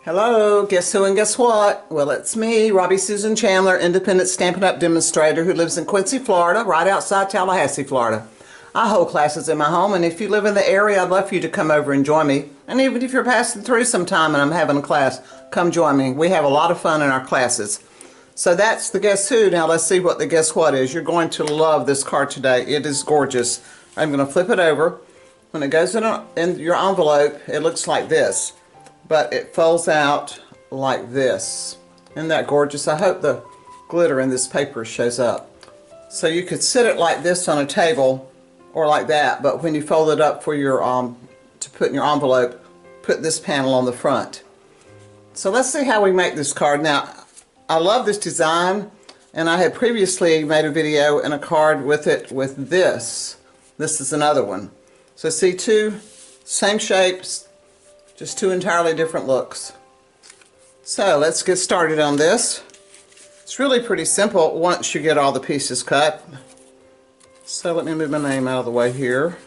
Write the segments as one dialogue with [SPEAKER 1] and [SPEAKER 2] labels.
[SPEAKER 1] Hello, guess who and guess what? Well, it's me, Robbie Susan Chandler, independent Stampin' Up! Demonstrator who lives in Quincy, Florida, right outside Tallahassee, Florida. I hold classes in my home, and if you live in the area, I'd love for you to come over and join me. And even if you're passing through sometime and I'm having a class, come join me. We have a lot of fun in our classes. So that's the guess who. Now let's see what the guess what is. You're going to love this card today. It is gorgeous. I'm going to flip it over. When it goes in your envelope, it looks like this. But it folds out like this. Isn't that gorgeous? I hope the glitter in this paper shows up. So you could sit it like this on a table or like that, but when you fold it up for your to put in your envelope, put this panel on the front. So let's see how we make this card. Now, I love this design, and I had previously made a video and a card with it with this. This is another one. So see, two same shapes, just two entirely different looks. So let's get started on this. It's really pretty simple once you get all the pieces cut. So let me move my name out of the way here.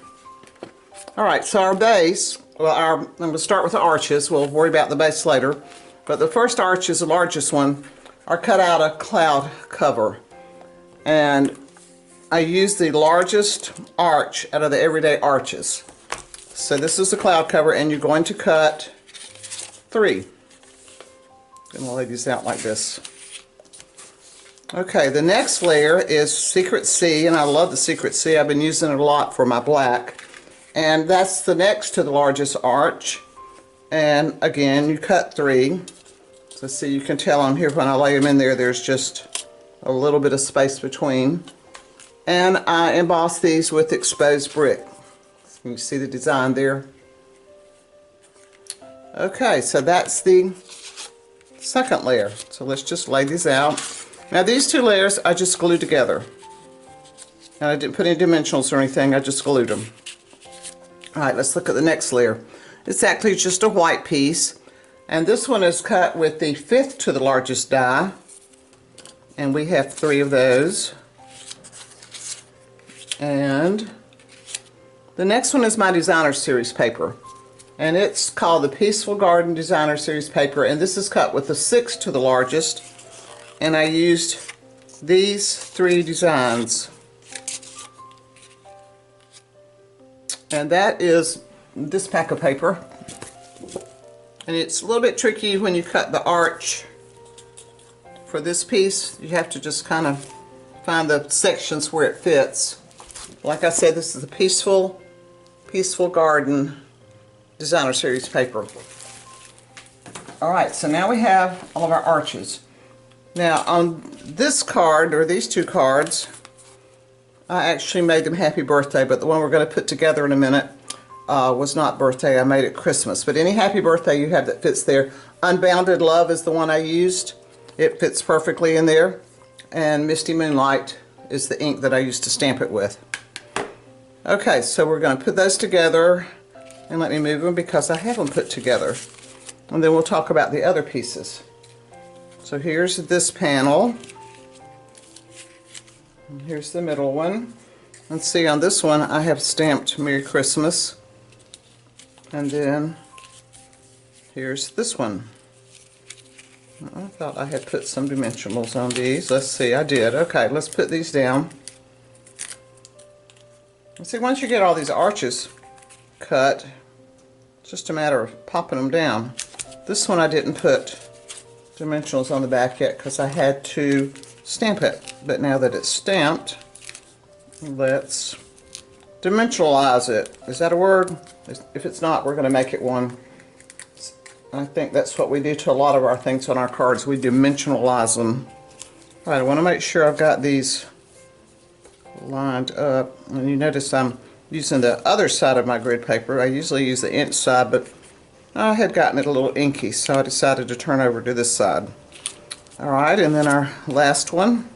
[SPEAKER 1] Alright, so our base, well, I'm going to start with the arches. We'll worry about the base later. But the first arch is the largest one. I cut out a cloud cover. And I used the largest arch out of the everyday arches. So this is the cloud cover, and you're going to cut 3. I'm going to lay these out like this. Okay, the next layer is Secret C, and I love the Secret C. I've been using it a lot for my black. And that's the next to the largest arch. And again, you cut 3. So see, you can tell on here when I lay them in there, there's just a little bit of space between. And I emboss these with exposed brick. You see the design there. Okay, so that's the second layer. So let's just lay these out. Now these two layers I just glued together. And I didn't put any dimensionals or anything, I just glued them. Alright, let's look at the next layer. It's actually just a white piece. And this one is cut with the 5th to the largest die. And we have 3 of those. And the next one is my Designer Series paper, and it's called the Peaceful Garden Designer Series paper, and this is cut with the 6th to the largest, and I used these 3 designs, and that is this pack of paper. And it's a little bit tricky when you cut the arch for this piece. You have to just kind of find the sections where it fits. Like I said, this is the Peaceful Garden Designer Series paper. Alright, so now we have all of our arches. Now on this card, or these 2 cards, I actually made them Happy Birthday, but the one we're going to put together in a minute was not birthday. I made it Christmas. But any Happy Birthday you have that fits there. Unbounded Love is the one I used. It fits perfectly in there. And Misty Moonlight is the ink that I used to stamp it with. Okay, so we're going to put those together, and let me move them because I have them put together. And then we'll talk about the other pieces. So here's this panel. And here's the middle one. Let's see, on this one I have stamped Merry Christmas. And then here's this one. I thought I had put some dimensionals on these. Let's see, I did. Okay, let's put these down. See, once you get all these arches cut, it's just a matter of popping them down. This one I didn't put dimensionals on the back yet because I had to stamp it. But now that it's stamped, let's dimensionalize it. Is that a word? If it's not, we're going to make it one. I think that's what we do to a lot of our things on our cards. We dimensionalize them. All right, I want to make sure I've got these lined up, and you notice I'm using the other side of my grid paper. I usually use the inch side, but I had gotten it a little inky, so I decided to turn over to this side. Alright, and then our last one.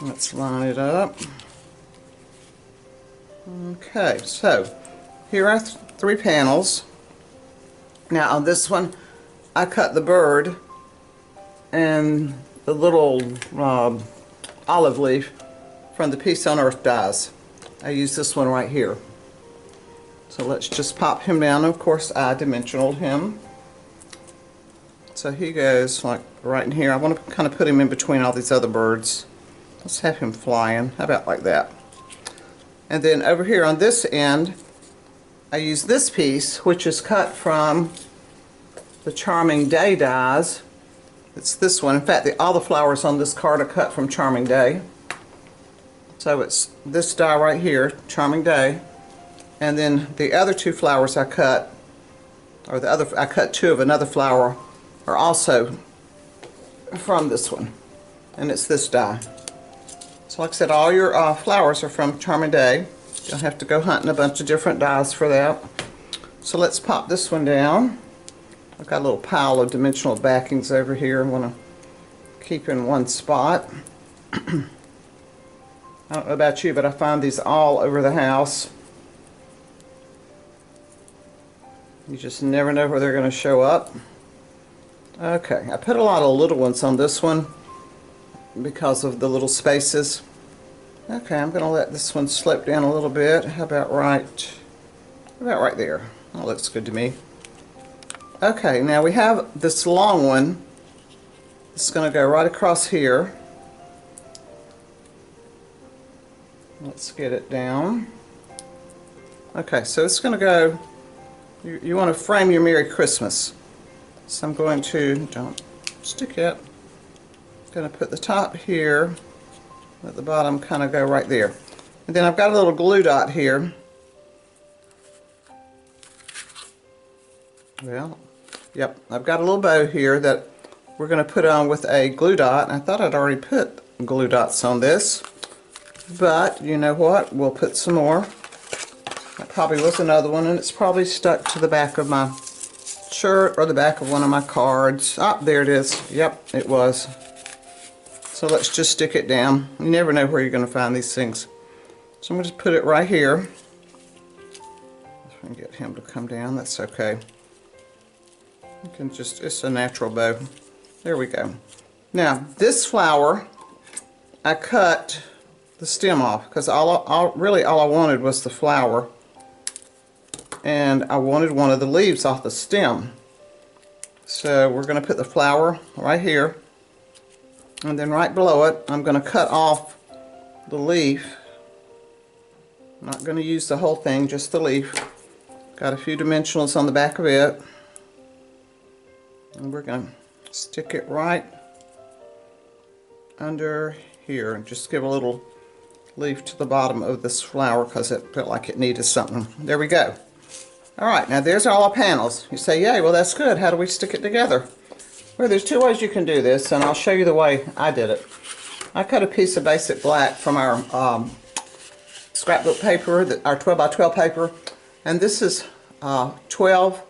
[SPEAKER 1] Let's line it up. Okay, so here are 3 panels. Now on this one I cut the bird and the little olive leaf from the Peace on Earth dies. I use this one right here. So let's just pop him down. Of course, I dimensionaled him. So he goes like right in here. I want to kind of put him in between all these other birds. Let's have him flying. How about like that? And then over here on this end, I use this piece, which is cut from the Charming Day dies. It's this one. In fact, all the flowers on this card are cut from Charming Day. So it's this die right here, Charming Day. And then the other two flowers I cut, or I cut two of another flower, are also from this one. And it's this die. So like I said, all your flowers are from Charming Day. You'll have to go hunting a bunch of different dies for that. So let's pop this one down. I've got a little pile of dimensional backings over here I want to keep in one spot. I don't know about you, but I find these all over the house. You just never know where they're going to show up. Okay, I put a lot of little ones on this one because of the little spaces. Okay, I'm going to let this one slip down a little bit. How about right there? That looks good to me. Okay, now we have this long one. It's going to go right across here. Let's get it down. Okay, so it's going to go, you want to frame your Merry Christmas. So I'm going to, don't stick it, I'm going to put the top here, let the bottom kind of go right there. And then I've got a little glue dot here. Well, yep, I've got a little bow here that we're going to put on with a glue dot. I thought I'd already put glue dots on this, but you know what? We'll put some more. That probably was another one, and it's probably stuck to the back of my shirt or the back of one of my cards. Ah, there it is. Yep, it was. So let's just stick it down. You never know where you're going to find these things. So I'm going to put it right here. If I can get him to come down, that's okay. You can just, it's a natural bow. There we go. Now, this flower, I cut the stem off because really all I wanted was the flower. And I wanted one of the leaves off the stem. So we're going to put the flower right here. And then right below it, I'm going to cut off the leaf. I'm not going to use the whole thing, just the leaf. Got a few dimensionals on the back of it. And we're going to stick it right under here and just give a little leaf to the bottom of this flower because it felt like it needed something. There we go. Alright, now there's all our panels. You say, yay, well that's good. How do we stick it together? Well, there's two ways you can do this, and I'll show you the way I did it. I cut a piece of basic black from our scrapbook paper, our 12 by 12 paper, and this is 12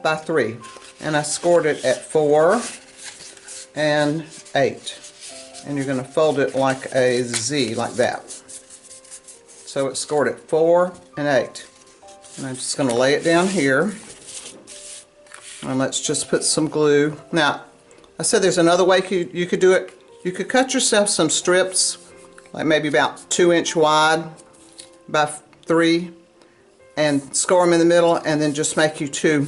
[SPEAKER 1] by 3. And I scored it at 4 and 8. And you're going to fold it like a Z, like that. So it's scored at 4 and 8. And I'm just going to lay it down here. And let's just put some glue. Now, I said there's another way you could do it. You could cut yourself some strips, like maybe about 2-inch wide by 3, and score them in the middle, and then just make you two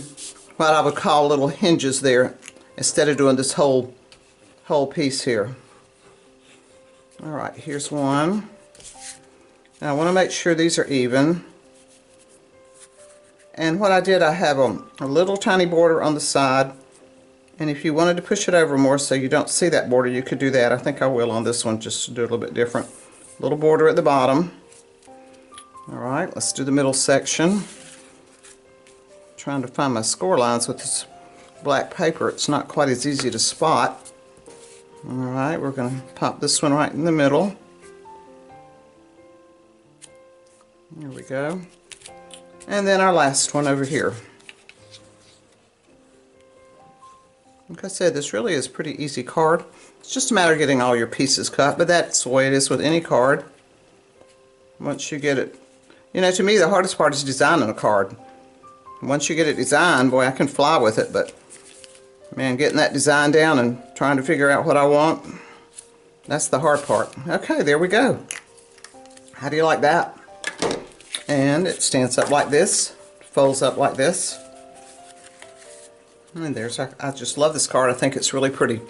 [SPEAKER 1] what I would call little hinges there instead of doing this whole piece here. Alright, here's one. Now I want to make sure these are even. And what I did, I have a little tiny border on the side, and if you wanted to push it over more so you don't see that border, you could do that. I think I will on this one, just to do it a little bit different. Little border at the bottom. Alright, let's do the middle section. Trying to find my score lines with this black paper. It's not quite as easy to spot. Alright, we're going to pop this one right in the middle. There we go. And then our last one over here. Like I said, this really is a pretty easy card. It's just a matter of getting all your pieces cut, but that's the way it is with any card. Once you get it, you know, to me the hardest part is designing a card. Once you get it designed, boy, I can fly with it, but man, getting that design down and trying to figure out what I want, that's the hard part. Okay, there we go. How do you like that? And it stands up like this, folds up like this. And there's our, I just love this card. I think it's really pretty.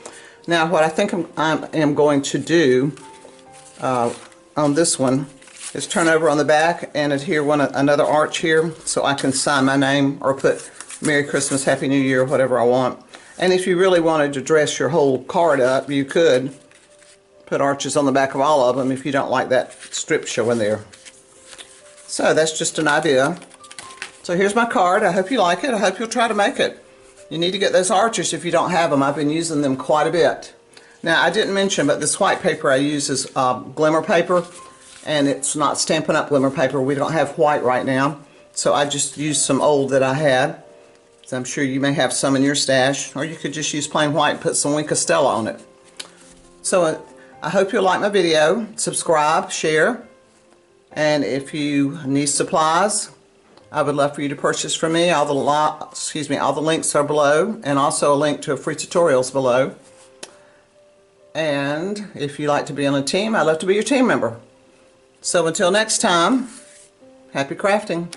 [SPEAKER 1] Now what I think I am going to do on this one is turn over on the back and adhere another arch here so I can sign my name or put Merry Christmas, Happy New Year, whatever I want. And if you really wanted to dress your whole card up, you could put arches on the back of all of them if you don't like that strip showing there. So that's just an idea. So here's my card. I hope you like it. I hope you'll try to make it. You need to get those arches if you don't have them. I've been using them quite a bit. Now I didn't mention, but this white paper I use is glimmer paper, and it's not Stampin' Up! Glimmer paper. We don't have white right now, so I just used some old that I had. So I'm sure you may have some in your stash, or you could just use plain white and put some Wink of Stella on it. So I hope you'll like my video, subscribe, share, and if you need supplies, I would love for you to purchase from me. All the links are below, and also a link to free tutorials below. And if you like to be on a team, I'd love to be your team member. So until next time, happy crafting.